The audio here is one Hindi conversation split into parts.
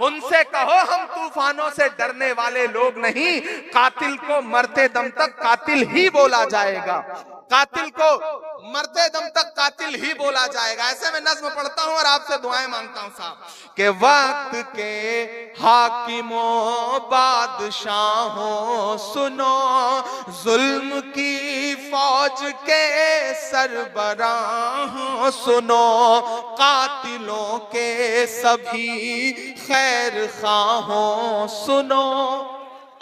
उनसे कहो हम तूफानों से डरने वाले लोग नहीं, कातिल को मरते दम तक कातिल ही बोला जाएगा, कातिल को मरते दम तक कातिल ही बोला जाएगा। ऐसे में नज्म पढ़ता हूं और आपसे दुआएं मांगता हूं साहब कि वक्त के हाकिमों बादशाहों सुनो, जुल्म की फौज के सरबराहों सुनो, कातिलों के सभी खैर खाहों सुनो।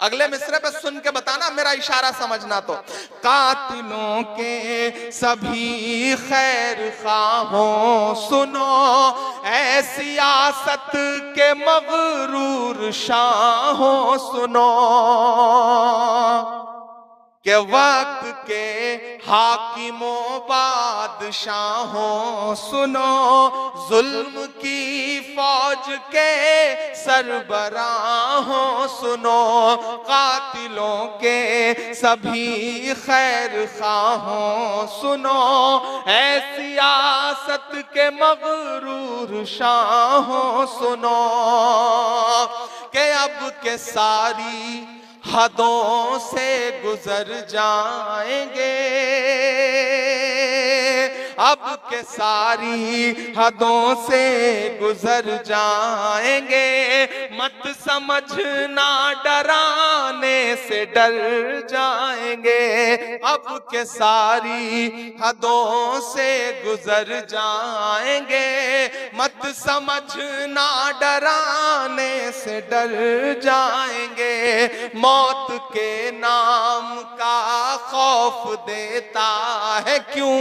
अगले मिसरे पे सुन के बताना, मेरा इशारा समझना। तो कातिलों के सभी खैर खाहों सुनो, ऐ सियासत के मगरूर शाहों सुनो, के वक्त के हाकिमों बादशाहों सुनो, जुल्म की फौज के सरबराहों सुनो, कातिलों के सभी खैर खाहों सुनो, ऐ सियासत के मगरूर शाहों सुनो, के अब के सारी हदों से गुजर जाएंगे, अब के सारी हदों से गुजर जाएंगे, मत समझना डराने से डर जाएंगे, अब के सारी हदों से गुजर जाएंगे, मत समझना डराने से डर जाएंगे, मौत के नाम का खौफ देता है क्यों,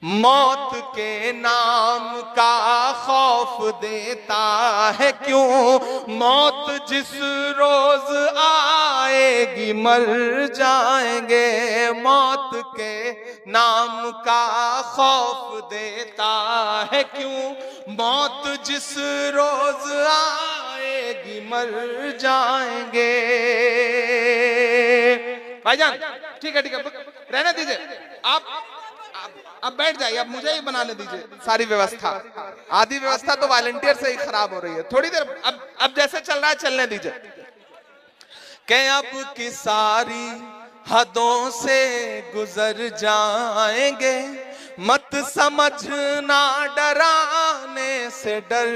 मौत के नाम का खौफ देता है क्यों, मौत जिस रोज आएगी मर जाएंगे, मौत के नाम का खौफ देता है क्यों, मौत जिस रोज आएगी मर जाएंगे। भाईजान ठीक है रहने दीजिए, आप अब बैठ जाइए, अब मुझे ही बनाने दीजिए सारी व्यवस्था, आधी व्यवस्था तो वॉलंटियर से ही खराब हो रही है, थोड़ी देर अब जैसे चल रहा है चलने दीजिए। कि अब की सारी हदों से गुजर जाएंगे, मत समझना डराने से डर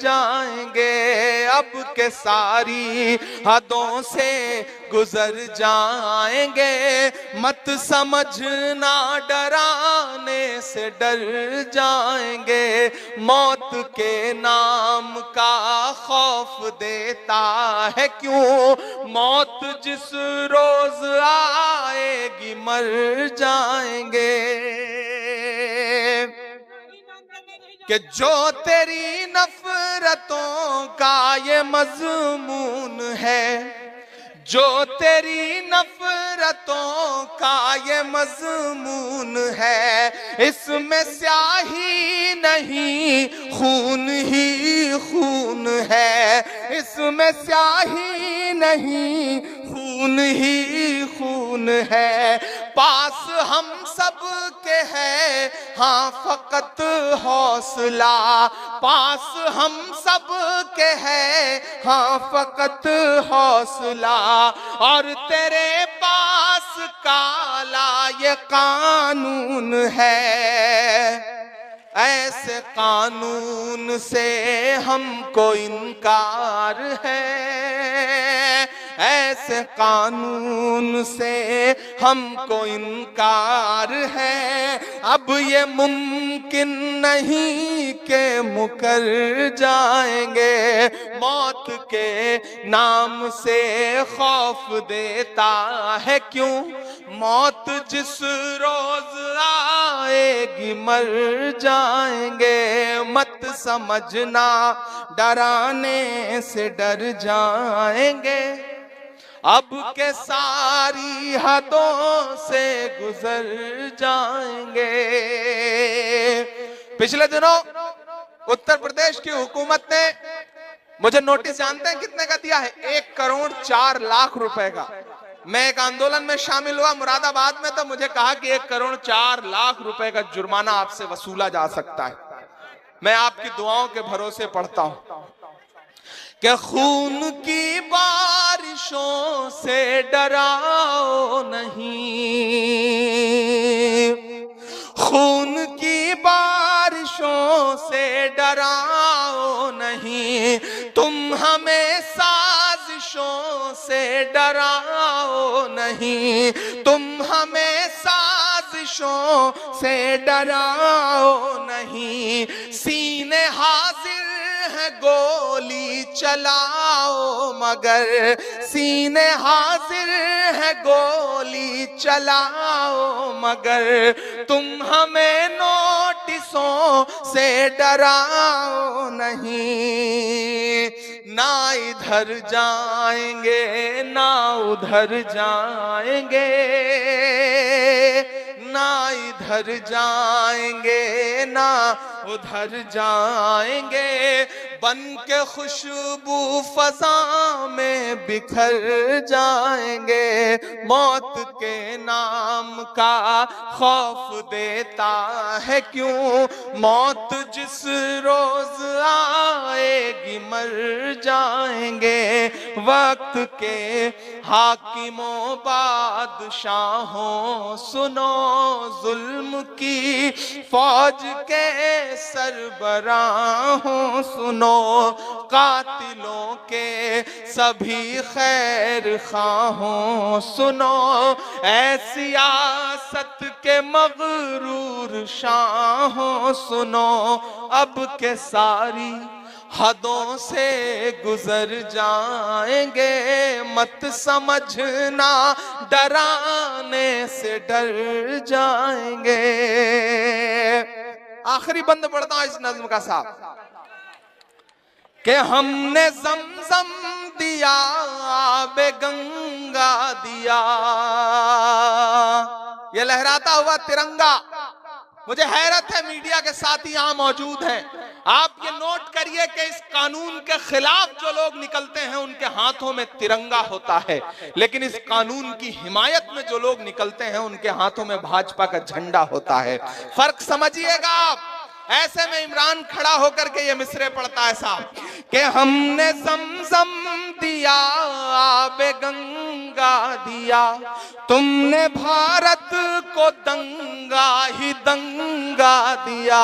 जाएंगे, अब के सारी हदों से गुजर जाएंगे, मत समझना डराने से डर जाएंगे, मौत के नाम का खौफ देता है क्यों, मौत जिस रोज आएगी मर जाएंगे, कि जो तेरी नफरतों का ये मजमून है, जो तेरी नफरतों का ये मजमून है, इसमें स्याही नहीं खून ही खून है, इसमें स्याही नहीं खून ही खून है, पास हम सब के है हाँ फकत हौसला, पास हम सब के है हाँ फकत हौसला, और तेरे पास काला ये कानून है, ऐसे कानून से हमको इनकार है, ऐसे कानून से हमको इनकार है, अब ये मुमकिन नहीं के मुकर जाएंगे, मौत के नाम से खौफ देता है क्यों, मौत जिस रोज आएगी मर जाएंगे, मत समझना डराने से डर जाएंगे, अब के सारी हदों से गुजर जाएंगे। पिछले दिनों उत्तर प्रदेश की हुकूमत ने मुझे नोटिस जानते हैं कितने का दिया है, 1,04,00,000 रुपए का। मैं एक आंदोलन में शामिल हुआ मुरादाबाद में, तो मुझे कहा कि 1,04,00,000 रुपए का जुर्माना आपसे वसूला जा सकता है। मैं आपकी दुआओं के भरोसे पढ़ता हूं। कि खून की बारिशों से डराओ नहीं, खून की बारिशों से डराओ नहीं, तुम हमें साजिशों से डराओ नहीं, तुम हमें साजिशों से डराओ नहीं, सीने हाजिर है गोली चलाओ मगर, सीने हाजिर है गोली चलाओ मगर, तुम हमें नोटिसों से डराओ नहीं, ना इधर जाएंगे ना उधर जाएंगे, ना इधर जाएंगे ना उधर जाएंगे, बन के खुशबू फजा में बिखर जाएंगे, मौत के नाम का खौफ देता है क्यों, मौत जिस रोज आएगी मर जाएंगे, वक्त के हाकिमों बादशाहों सुनो, जुल्म की फौज के सरबराहों सुनो, कातिलों के सभी खैर खाहों सुनो, ऐ सियासत के मगरूर शाहों सुनो, अब के सारी हदों से गुजर जाएंगे, मत समझना डराने से डर जाएंगे। आखिरी बंद पढ़ता हूं इस नज्म का साहब, कि हमने ज़मज़म दिया आबे गंगा दिया, ये लहराता हुआ तिरंगा। मुझे हैरत है मीडिया के साथी यहाँ मौजूद हैं, आप ये नोट करिए कि इस कानून के खिलाफ जो लोग निकलते हैं उनके हाथों में तिरंगा होता है, लेकिन इस कानून की हिमायत में जो लोग निकलते हैं उनके हाथों में भाजपा का झंडा होता है। फर्क समझिएगा आप। ऐसे में इमरान खड़ा होकर के ये मिसरे पढ़ता है साहब, कि हमने ज़मज़म दिया आबे गंगा दिया, तुमने भारत को दंगा ही दंगा दिया।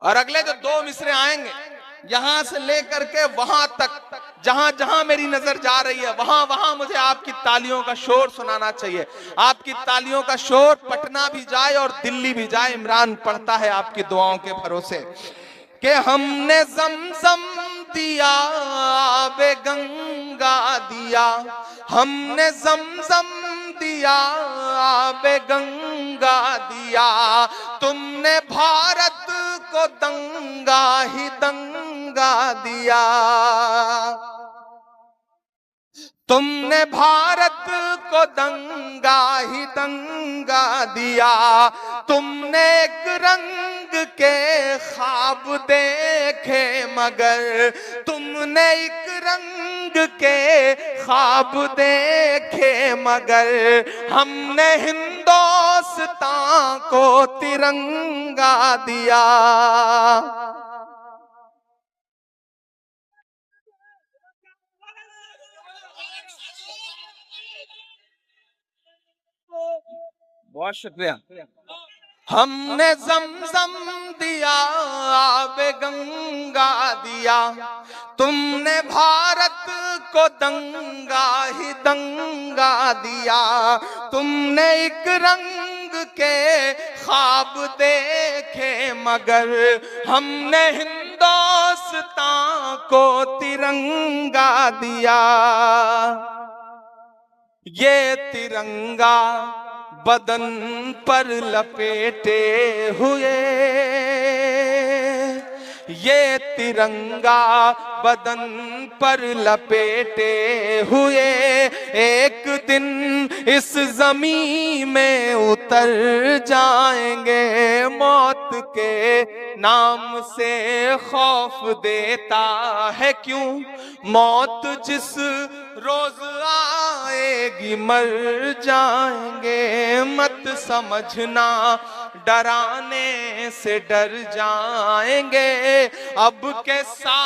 और अगले जो दो मिसरे आएंगे यहां से लेकर के वहां तक, जहां जहां मेरी नजर जा रही है वहां वहां मुझे आपकी तालियों का शोर सुनाना चाहिए। आपकी तालियों का शोर पटना भी जाए और दिल्ली भी जाए, इमरान पढ़ता है आपकी दुआओं के भरोसे, कि हमने ज़मज़म दिया आबे गंगा दिया, हमने ज़मज़म दिया आबे गंगा दिया, तुमने भारत को दंगा ही दंगा दिया, तुमने भारत को दंगा ही दंगा दिया, तुमने एक रंग के ख्वाब देखे मगर, तुमने एक रंग के ख्वाब देखे मगर, हमने हिंदुस्तान को तिरंगा दिया। बहुत शुक्रिया। हमने ज़मज़म दिया आबे गंगा दिया, तुमने भारत को दंगा ही दंगा दिया, तुमने एक रंग के ख्वाब देखे मगर, हमने हिंदुस्तान को तिरंगा दिया। ये तिरंगा बदन पर लपेटे हुए, ये तिरंगा बदन पर लपेटे हुए, एक दिन इस ज़मीन में उतर जाएंगे, मौत के नाम से खौफ देता है क्यों, मौत जिस रोज आएगी मर जाएंगे, मत समझना डराने से डर जाएंगे अब के साथ